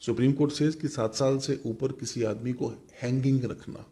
Supreme court says कि 7 साल से ऊपर किसी आदमी को हैंगिंग रखना,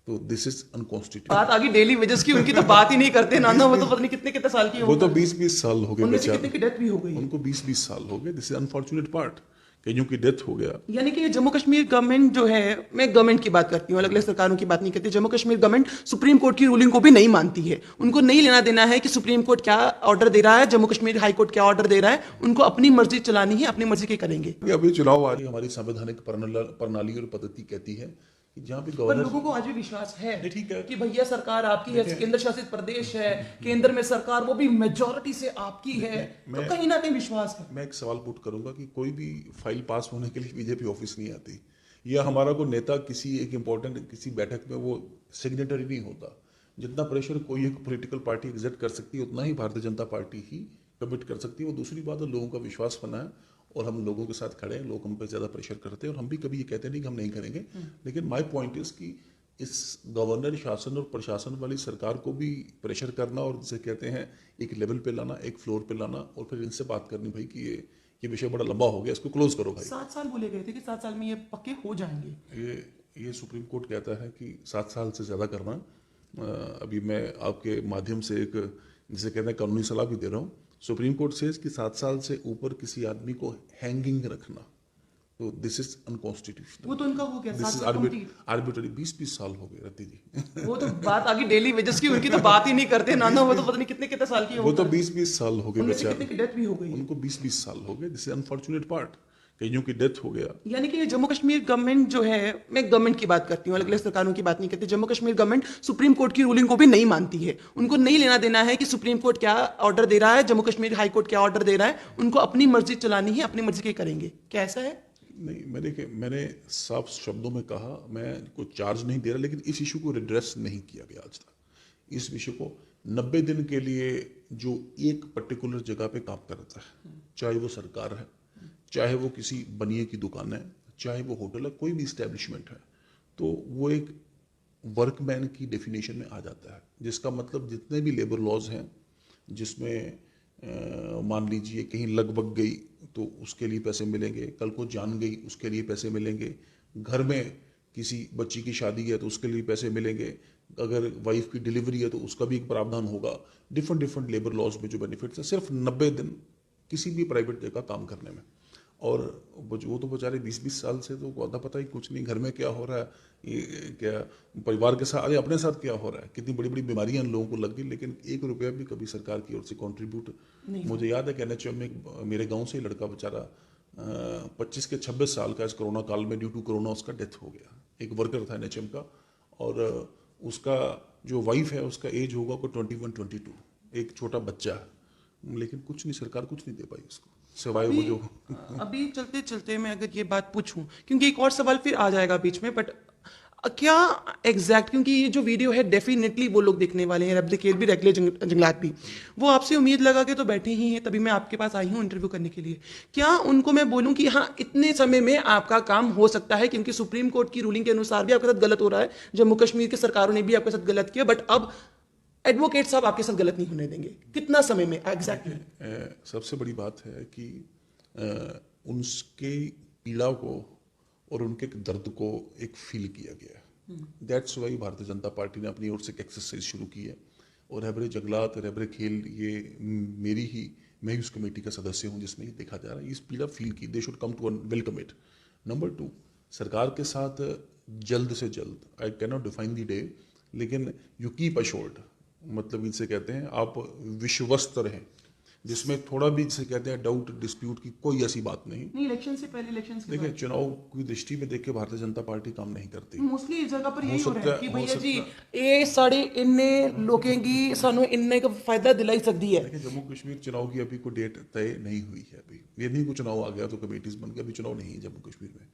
तो दिस इज अनकॉन्स्टिट्यूशनल। बात आगे डेली वेजेस की, उनकी तो बात ही नहीं करते ना ना, वो तो पता नहीं कितने कितने साल की वो तो 20-20 साल हो गए उनमें से बेचारे, कितने की डेथ भी हो गई। उनको 20-20 साल हो गए। दिस इज अनफॉर्चुनेट पार्ट, कईयों की डेथ हो गया। यानी कि जम्मू कश्मीर गवर्नमेंट जो है, मैं गवर्नमेंट की बात करती हूँ, अलग अलग सरकारों की बात नहीं करती, Jammu Kashmir government supreme court की रूलिंग को भी नहीं मानती है। उनको नहीं लेना देना है कि सुप्रीम कोर्ट क्या ऑर्डर दे रहा है, जम्मू कश्मीर हाई कोर्ट क्या ऑर्डर दे रहा है, उनको अपनी मर्जी चलानी है, अपनी मर्जी के करेंगे। अभी चुनाव आ रही है, हमारी संवैधानिक प्रणाली और पद्धति कहती है कि जहाँ पे पर गवर्नर, लोगों को आज भी विश्वास है ठीक है कि भैया सरकार आपकी है, केंद्र शासित प्रदेश है, केंद्र में सरकार वो भी मेजोरिटी से आपकी है, तो कहीं ना कहीं विश्वास है। मैं एक सवाल पुट करूंगा कि कोई भी फाइल पास होने के लिए बीजेपी ऑफिस नहीं आती, या हमारा को नेता किसी एक इम्पोर्टेंट किसी बैठक में वो सिग्नेटरी नहीं होता। जितना प्रेशर कोई एक पॉलिटिकल पार्टी एग्जर्ट कर सकती है, उतना ही भारतीय जनता पार्टी ही कमिट कर सकती है। वो दूसरी बात है, लोगों का विश्वास बना है और हम लोगों के साथ खड़े हैं, लोग हम पे ज़्यादा प्रेशर करते हैं, और हम भी कभी ये कहते नहीं कि हम नहीं करेंगे। लेकिन माय पॉइंट इज कि इस गवर्नर शासन और प्रशासन वाली सरकार को भी प्रेशर करना, और जिसे कहते हैं एक लेवल पे लाना, एक फ्लोर पे लाना, और फिर इनसे बात करनी भाई कि ये विषय बड़ा लंबा हो गया, इसको क्लोज करो भाई। 7 साल बोले गए थे कि 7 साल में ये पक्के हो जाएंगे। ये सुप्रीम कोर्ट कहता है कि 7 साल से ज़्यादा करना। अभी मैं आपके माध्यम से एक, जिसे कहते हैं, कानूनी सलाह भी दे रहा हूँ। सुप्रीम कोर्ट सेज कि 7 साल से ऊपर किसी आदमी को हैंगिंग रखना, तो दिस इज अनकॉन्स्टिट्यूशनल। वो तो उनका हो गया, दिस 7 इज साल complete। आर्बिट्ररी। 20-20 साल हो गए रति जी। वो तो बात आगे डेली वेजेस की, उनकी तो बात ही नहीं करते ना ना, वो तो पता नहीं कितने कितने साल की वो तो 20-20 साल हो गए उनमें से बेचारे, कितने की डेथ भी हो गई। उनको 20-20 साल हो गए। दिस इज अनफॉर्चुनेट पार्ट, कईयों की डेथ हो गया। यानी कि जम्मू कश्मीर गवर्नमेंट जो है, मैं गवर्नमेंट की बात करती हूँ, अलग अलग सरकारों की बात नहीं करती, Jammu Kashmir government supreme court की रूलिंग को भी नहीं मानती है। उनको नहीं लेना देना है कि सुप्रीम कोर्ट क्या ऑर्डर दे रहा है, जम्मू कश्मीर हाई कोर्ट क्या ऑर्डर दे रहा है, उनको अपनी मर्जी चलानी है, अपनी मर्जी के करेंगे। क्या ऐसा है? नहीं, मैंने साफ शब्दों में कहा, मैं कोई चार्ज नहीं दे रहा, लेकिन इस इशू को रिड्रेस नहीं किया गया आज तक। इस विषय को 90 दिन के लिए जो एक पर्टिकुलर जगह पे काम करता है, चाहे वो सरकार है, चाहे वो किसी बनिए की दुकान है, चाहे वो होटल है, कोई भी इस्टेब्लिशमेंट है, तो वो एक वर्कमैन की डेफिनेशन में आ जाता है। जिसका मतलब जितने भी लेबर लॉज हैं, जिसमें मान लीजिए कहीं लगभग गई तो उसके लिए पैसे मिलेंगे, कल को जान गई उसके लिए पैसे मिलेंगे, घर में किसी बच्ची की शादी है तो उसके लिए पैसे मिलेंगे, अगर वाइफ की डिलीवरी है तो उसका भी एक प्रावधान होगा। डिफरेंट डिफरेंट लेबर लॉज में जो बेनिफिट्स हैं, सिर्फ 90 दिन किसी भी प्राइवेट जगह काम करने में। और वो तो बेचारे 20-20 साल से तो आता पता ही कुछ नहीं, घर में क्या हो रहा है, ये क्या परिवार के साथ, अरे अपने साथ क्या हो रहा है, कितनी बड़ी बड़ी बीमारियां इन लोगों को लग गई, लेकिन 1 रुपया भी कभी सरकार की ओर से कंट्रीब्यूट। मुझे याद है कि NHM में मेरे गांव से लड़का बेचारा 25 के 26 साल का इस कोरोना काल में ड्यू टू कोरोना उसका डेथ हो गया। एक वर्कर था NHM का, और उसका जो वाइफ है उसका एज होगा को 21-22, एक छोटा बच्चा है, लेकिन कुछ नहीं, सरकार कुछ नहीं दे पाई उसको, सिवाय वो जो अभी चलते चलते मैं अगर ये बात पूछूं, क्योंकि एक और सवाल फिर आ जाएगा बीच में, बट क्या एग्जैक्ट, क्योंकि ये जो वीडियो है डेफिनेटली वो लोग देखने वाले हैं, रेप्लिकेट भी, रेगुलर जंगलात भी, वो आपसे उम्मीद लगा के तो बैठे ही हैं, तभी मैं आपके पास आई हूँ इंटरव्यू करने के लिए। क्या उनको मैं बोलूं कि हाँ इतने समय में आपका काम हो सकता है, क्योंकि सुप्रीम कोर्ट की रूलिंग के अनुसार भी आपके साथ गलत हो रहा है, जम्मू कश्मीर की सरकारों ने भी आपके साथ गलत किया, बट अब एडवोकेट साहब आपके साथ गलत नहीं होने देंगे, कितना समय में एग्जैक्टली? सबसे बड़ी बात है कि उनके पीड़ा को और उनके दर्द को एक फील किया गया है। That's why Bharatiya Janata party ने अपनी ओर से एक एक्सरसाइज शुरू की है, और रहबरे जंगलात, रहबरे खेल, ये मैं ही उस कमेटी का सदस्य हूँ जिसमें ये देखा जा रहा है, इस पीड़ा फील की। They should come to welcome it. Number 2, सरकार के साथ जल्द से जल्द, I can not define the day, लेकिन यू कीप अश्योर्ड, मतलब इनसे कहते हैं आप विश्वस्त रहें, जिसमें थोड़ा भी, जिसे कहते हैं, डाउट डिस्प्यूट की कोई ऐसी बात नहीं। इलेक्शन से पहले, इलेक्शन के देखिए, चुनाव की दृष्टि में देख के भारतीय जनता पार्टी काम नहीं करती। मोस्टली इस जगह पर यही हो रहा है कि हो भैया जी सकता ये साढ़े इन्ने लोगों की सानू इन्ने का फायदा दिलाई सकती है। देखिए, जम्मू कश्मीर चुनाव की अभी कोई डेट तय नहीं हुई है। अभी ये नहीं, कोई चुनाव आ गया तो कमेटीज बन गया, अभी चुनाव नहीं है जम्मू कश्मीर में,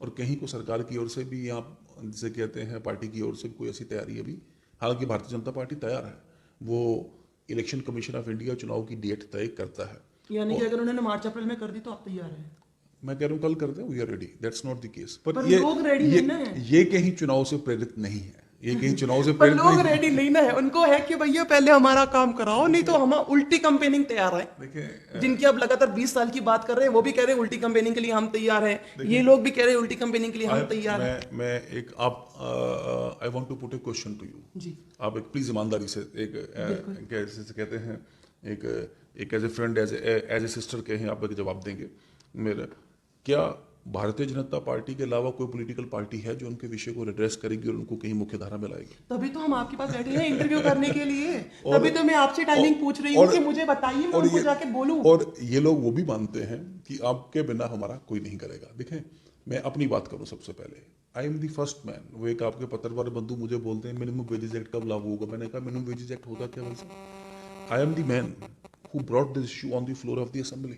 और कहीं को सरकार की ओर से भी, यहाँ जिसे कहते हैं पार्टी की ओर से कोई ऐसी तैयारी अभी, हालांकि भारतीय जनता पार्टी तैयार है, वो इलेक्शन कमीशन ऑफ इंडिया चुनाव की डेट तय करता है। यानी कि अगर उन्होंने मार्च अप्रैल में कर दी तो आप तैयार हैं? मैं कह रहा हूँ कल कर दें, we are ready, that's not the case. पर लोग रेडी नहीं ना है। ये कहीं चुनाव से प्रेरित नहीं है, ये कहीं चुनाव से पर प्रेरित लोग नहीं। रेडी नहीं ना है, उनको है कि भैया पहले हमारा काम कराओ, नहीं तो हम उल्टी कंपेनिंग तैयार है। देखिए जिनकी अब लगातार 20 साल की बात कर रहे हैं वो भी कह रहे हैं उल्टी कंपेनिंग के लिए हम तैयार हैं, ये लोग भी कह रहे हैं उल्टी कंपेनिंग के लिए हम तैयार हैं। मैं एक आप I want to put a question to you. जी आप एक प्लीज ईमानदारी से एक कैसे कहते हैं एक as a friend as a sister के हैं, आप एक जवाब देंगे मेरा। क्या भारतीय जनता पार्टी के अलावा कोई पॉलिटिकल पार्टी है जो उनके विषय को एड्रेस करेगी और उनको कहीं मुख्य धारा में लाएगी? तभी तो हम आपके पास बैठे हैं इंटरव्यू करने के लिए, तभी तो मैं आपसे टाइमिंग पूछ रही हूँ कि मुझे बताइए, मैं उनको जाके बोलूं। और ये लोग वो भी मानते हैं कि आपके बिना हमारा कोई नहीं करेगा। देखें, मैं अपनी बात करूं सबसे पहले, I am the first man. वो एक आपके पत्रकार बंधु मुझे बोलते हैं मिनिमम वेजेस एक्ट कब लागू होगा, मैंने कहा मिनिमम वेजेस एक्ट होगा क्या वैसे? I am the man who brought this issue on the floor of the assembly।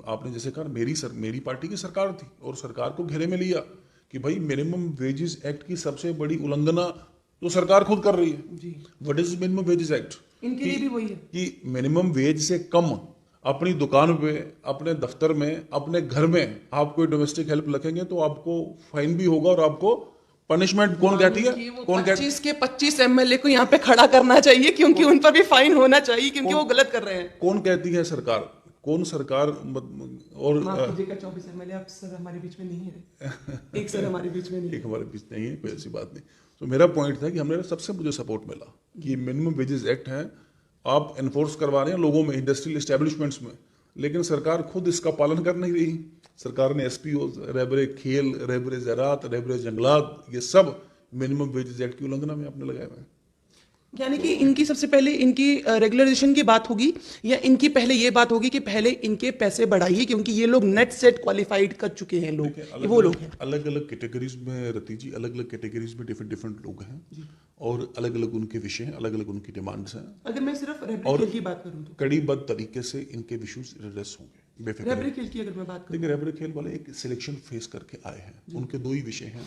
आपने जैसे कहा मेरी पार्टी की सरकार थी और सरकार को घेरे में लिया कि भाई मिनिमम वेजेस एक्ट की सबसे बड़ी उल्लंघना तो सरकार खुद कर रही है। What is minimum wages act? इनके लिए भी वही है कि मिनिमम वेज से कम अपनी दुकान पे, अपने दफ्तर में, अपने घर में आप कोई डोमेस्टिक हेल्प रखेंगे तो आपको फाइन भी होगा और आपको पनिशमेंट कौन कहती है? कौन 25 के 25 एमएलए को यहाँ पे खड़ा करना चाहिए क्योंकि उन पर भी फाइन होना चाहिए क्योंकि वो गलत कर रहे हैं। कौन कहती है सरकार? कौन सरकार? और माफ कीजिएगा 24 एमएलए आप सर हमारे बीच में नहीं है, एक सर हमारे बीच में नहीं, एक हमारे बीच नहीं है, कोई ऐसी बात नहीं। तो मेरा पॉइंट था कि हमने सबसे मुझे सपोर्ट मिला कि मिनिमम वेजेस एक्ट है, आप एनफोर्स करवा रहे हैं लोगों में, इंडस्ट्रियल एस्टेब्लिशमेंट्स में, लेकिन सरकार खुद इसका पालन कर नहीं रही। सरकार ने एसपीओ, रहबरे खेल, रहबरे ज़राअत, रहबरे जंगलात, ये सब मिनिमम वेजेस एक्ट की उल्लंघना में आपने लगाए हुए हैं। यानी कि इनकी सबसे पहले इनकी रेगुलराइजेशन की बात होगी या इनकी पहले ये बात होगी कि पहले इनके पैसे बढ़ाइए क्योंकि ये लोग नेट सेट क्वालिफाइड कर चुके हैं लोग, ये वो लोग हैं। अलग अलग कैटेगरीज में रति जी, अलग अलग कैटेगरीज में डिफरेंट लोग हैं और अलग अलग उनके विषय हैं, अलग अलग उनकी डिमांड्स हैं। अगर मैं सिर्फ रेबरी खेल की बात करूं तो कड़ीबद्ध तरीके से इनके इश्यूज एड्रेस होंगे बेफिक्र। रेबरी खेल की अगर मैं बात करूं, देखिए रेबरे खेल वाले एक सिलेक्शन फेस करके आए हैं, उनके दो ही विषय हैं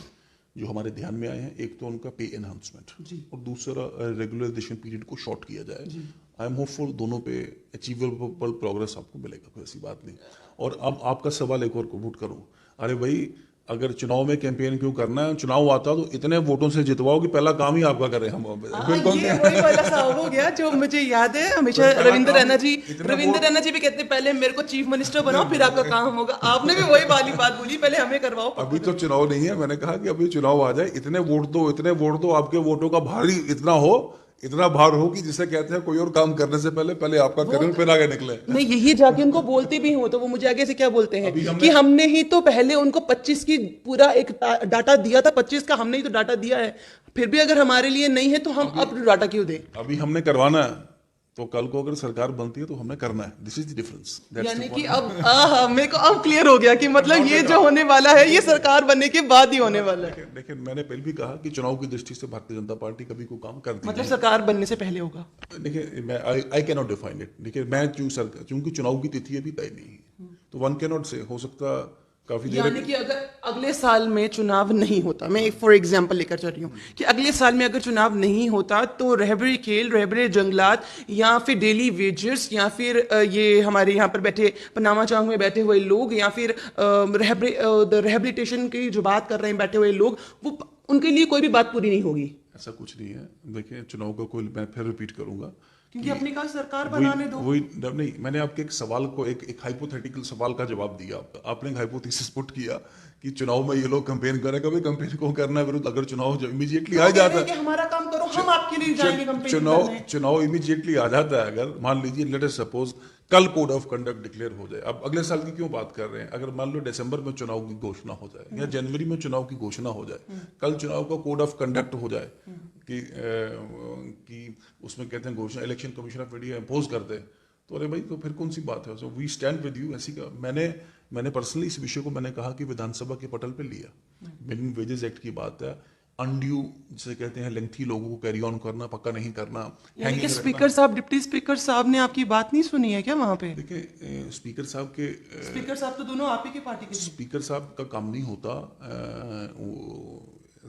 जो हमारे ध्यान में आए हैं। एक तो उनका पे एनहांसमेंट और दूसरा रेगुलराइजेशन पीरियड को शॉर्ट किया जाए। आई एम होपफुल दोनों पे अचीवेबल प्रोग्रेस आपको मिलेगा, कोई ऐसी बात नहीं। और अब आपका सवाल एक और कोट करूं, अरे भाई अगर चुनाव में कैंपेन क्यों करना है? चुनाव आता तो इतने वोटों से जितवाओ कि पहला काम ही आपका करें हम। बिल्कुल ये वही वाला सा हो गया जो मुझे याद है हमेशा रविंद्र रैना जी भी कहते हैं पहले मेरे को चीफ मिनिस्टर बनाओ फिर आपका काम होगा। आपने भी वही वाली बात बोली, पहले हमें करवाओ। अभी तो चुनाव नहीं है, मैंने कहा कि अभी चुनाव आ जाए, इतने वोट दो, आपके वोटों का भारी इतना भार हो कि जिसे कहते हैं कोई और काम करने से पहले आपका करें फिर आगे निकले। मैं यही जाके उनको बोलती भी हूँ तो वो मुझे आगे से क्या बोलते हैं कि हमने ही तो पहले उनको 25 की पूरा एक डाटा दिया था, 25 का हमने ही तो डाटा दिया है, फिर भी अगर हमारे लिए नहीं है तो हम अब डाटा क्यों दें? अभी हमने करवाना है तो कल को अगर सरकार बनती है तो हमने करना है। This is the difference. यानी कि अब मेरे को अब क्लियर हो गया कि मतलब ये जो होने वाला है ये सरकार बनने के बाद ही होने वाला है। लेकिन मैंने पहले भी कहा कि चुनाव की दृष्टि से भारतीय जनता पार्टी कभी कोई काम करती मतलब सरकार बनने से पहले होगा। देखिए मैं आई कैन नॉट डिफाइन इट। देखिए मैं चूंकि चुनाव की तिथि अभी तय नहीं है तो वन कैन नॉट से हो सकता काफी देर, यानी कि अगर अगले साल में चुनाव नहीं होता, मैं फॉर एग्जांपल लेकर चल रही हूँ कि अगले साल में अगर चुनाव नहीं होता तो रहबरी खेल, रहबरी जंगलात या फिर डेली वेजर्स या फिर ये हमारे यहाँ पर बैठे पनामा चौक में बैठे हुए लोग या फिर रिहेबिलिटेशन की जो बात कर रहे हैं बैठे हुए लोग, वो उनके लिए कोई भी बात पूरी नहीं होगी। ऐसा कुछ नहीं है। देखिए चुनाव का कोई, मैं फिर रिपीट करूंगा क्योंकि अपनी का सरकार बनाने दो। वही नहीं, मैंने आपके एक सवाल को एक हाइपोथेटिकल सवाल का जवाब दिया। आपने एक हाइपोथेसिस पुट किया कि चुनाव में ये लोग कैंपेन करें। कभी कैंपेन को करना है विरुद्ध, अगर चुनाव इमीडिएटली आ जाता है, हमारा काम करो, हम आपके लिए जाएंगे कैंपेन करने। चुनाव इमीडिएटली आ जाता है, अगर मान लीजिए लेट अस सपोज कल कोड ऑफ कंडक्ट डिक्लेयर हो जाए, अब अगले साल की क्यों बात कर रहे हैं, अगर मान लो दिसंबर में चुनाव की घोषणा हो जाए या जनवरी में चुनाव की घोषणा हो जाए, कल चुनाव का कोड ऑफ कंडक्ट हो जाए कि उसमें कहते हैं घोषणा election commission of India impose कर दे, तो अरे भाई तो फिर कौन सी बात है? So we stand with you. ऐसी का मैंने पर्सनली इस विषय को मैंने कहा कि विधानसभा के पटल पे लिया। मिनिमम वेजेस एक्ट की बात है, अनड्यू जिसे कहते हैं लेंथी लोगों को कैरी ऑन करना, पक्का नहीं करना। यानी कि स्पीकर साहब, डिप्टी स्पीकर साहब ने आपकी बात नहीं सुनी है क्या वहां पे? देखिए स्पीकर साहब तो दोनों आप ही की पार्टी के। स्पीकर साहब का काम नहीं होता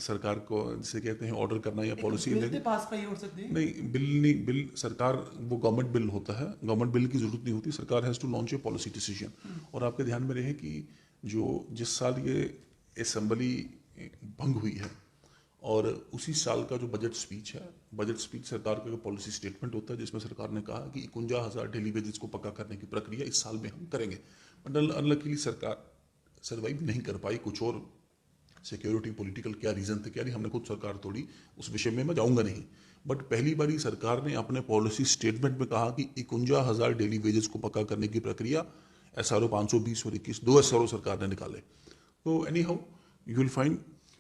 सरकार को जिसे कहते हैं ऑर्डर करना या पॉलिसी लेना। पास का ही हो सकते हैं। नहीं, बिल सरकार वो गवर्नमेंट बिल होता है, गवर्नमेंट बिल की जरूरत नहीं होती। सरकार has to launch a policy decision. और आपके ध्यान में रहे कि जिस साल ये असेंबली भंग हुई है और उसी साल का जो बजट स्पीच है, बजट स्पीच सरकार का पॉलिसी स्टेटमेंट होता है जिसमें सरकार ने कहा कि 51,000 डेली वेजेस को पक्का करने की प्रक्रिया इस साल में हम करेंगे। बट अनलकीली सरकार सर्वाइव नहीं कर पाई, कुछ और सिक्योरिटी पॉलिटिकल क्या रीज़न थे क्या नहीं, हमने खुद सरकार तोड़ी, उस विषय में मैं जाऊंगा नहीं। बट पहली बारी सरकार ने अपने पॉलिसी स्टेटमेंट में कहा कि 51,000 डेली वेजेस को पक्का करने की प्रक्रिया SRO 520 और 21 दो SRO सरकार ने निकाले। तो any how you will find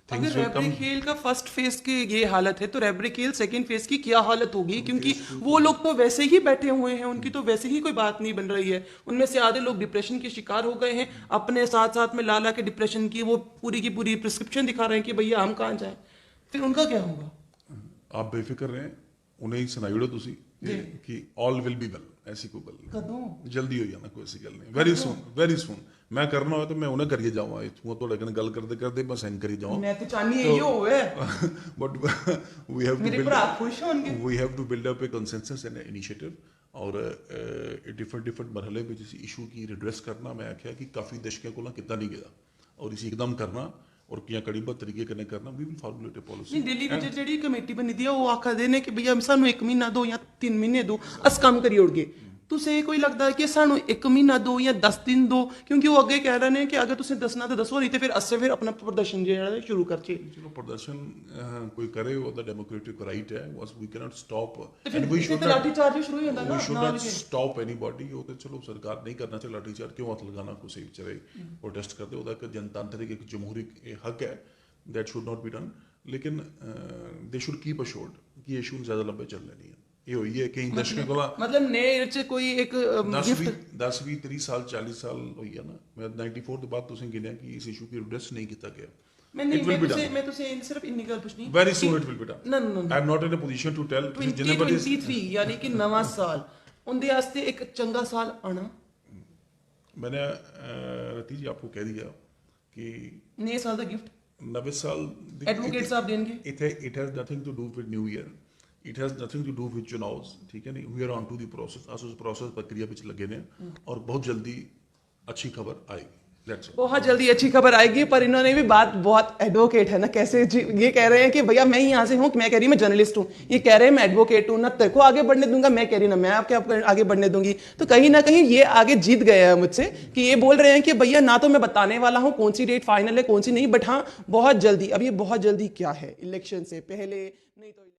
अगर थिंग्स विल कम। रैब्रिकेल का फर्स्ट फेज की ये हालत है तो रैब्रिकेल सेकंड फेज की क्या हालत होगी? क्योंकि वो लोग तो वैसे ही बैठे हुए हैं, उनकी तो वैसे ही कोई बात नहीं बन रही है। उनमें से आधे लोग डिप्रेशन के शिकार हो गए हैं, अपने साथ साथ में ला के डिप्रेशन की वो पूरी की पूरी प्रिस्क्रिप्शन दिखा रहे हैं कि भैया हम कहाँ जाएं। फिर उनका क्या होगा? आप बेफिक्र रहें, उन्हें ही सुनाई उड़ो तुसी कि ऑल विल बी वेल, ऐसी कोई गल नहीं, कदों जल्दी हो जाना, कोई ऐसी गल नहीं। वेरी सून मैं करना हो तो मैं उन्हें करिए जाऊंगा, इथों थोड़े कने गल करते करते मैं साइन करी जाऊं। मैं तो चाहनी है ये होवे बट वी हैव टू मेरे भरा खुश होंगे। We have to build up a consensus and initiative और डिफरेंट मरहले में जिस इशू की रिड्रेस करना, मैं आख्या कि काफ़ी दशकों को कितना नहीं गया और इसी एकदम करना और किया कड़ीबद्ध तरीके कन्नै करना। We will formulate a policy. नहीं, दिल्ली में जेडी कमेटी बनी दी है वो आखा देने कि भैया सानू 1 महीना दो या 3 महीने दो, अस काम करी उड़गे। तुसे कोई लगता है कि सानू 1 महीना दो या 10 दिन दो? क्योंकि वो अगे कह रहे हैं कि अगर तुसे दसना तो दसो, नहीं तो फिर असे फिर अपना प्रदर्शन जो है शुरू कर चे। चलो प्रदर्शन कोई करे, वो द डेमोक्रेटिक राइट है, we can not stop and we should lathi charge शुरू हो जाता वी ना, शुड नॉट स्टॉप एनीबॉडी। वो तो चलो सरकार नहीं करना चाहिए लाठी चार्ज, क्यों हाथ लगाना, कोई बेचारे प्रोटेस्ट करते, वो एक जनतांत्रिक एक जमहूरी हक है, that should not be done. लेकिन दे शुड कीप अश्योर्ड कि इशू ज़्यादा लंबे चलने नहीं है। ये हुई है कई दशकों को मतलब ने कोई एक 10-20-30 साल 40 साल हुई है ना। मैं 94 के बाद तुसें गिनिया कि इस इशू की एड्रेस नहीं किया गया। मैं तुसे सिर्फ इन्नी गल पूछनी, very soon it will be done. No I am not in a position to tell 2023 यानी कि नवा साल उनके वास्ते एक चंगा साल आना। मैंने रति जी आपको कह दिया कि नए साल का गिफ्ट 90 साल एडवोकेट साहब देंगे। It has nothing to do with new year, it has nothing to do with चुनाव, ठीक है नहीं। We are on to the process, as उस प्रोसेस प्रक्रिया ਵਿੱਚ लगे ने और बहुत जल्दी अच्छी खबर आएगी। बहुत जल्दी अच्छी खबर आएगी। पर इन्होंने भी बात बहुत एडवोकेट है ना, कैसे ये कह रहे हैं कि भैया मैं यहाँ से हूँ, मैं कह रही मैं जर्नलिस्ट हूँ, ये कह रहे हैं मैं एडवोकेट हूँ, ना तेरे को आगे बढ़ने दूंगा, मैं कह रही ना मैं आपके आगे बढ़ने दूंगी। तो कहीं ना कहीं ये आगे जीत गए हैं मुझसे कि ये बोल रहे हैं कि भैया ना तो मैं बताने वाला हूँ कौन सी डेट फाइनल है कौन सी नहीं, बट हाँ बहुत जल्दी। अब ये बहुत जल्दी क्या है, इलेक्शन से पहले नहीं तो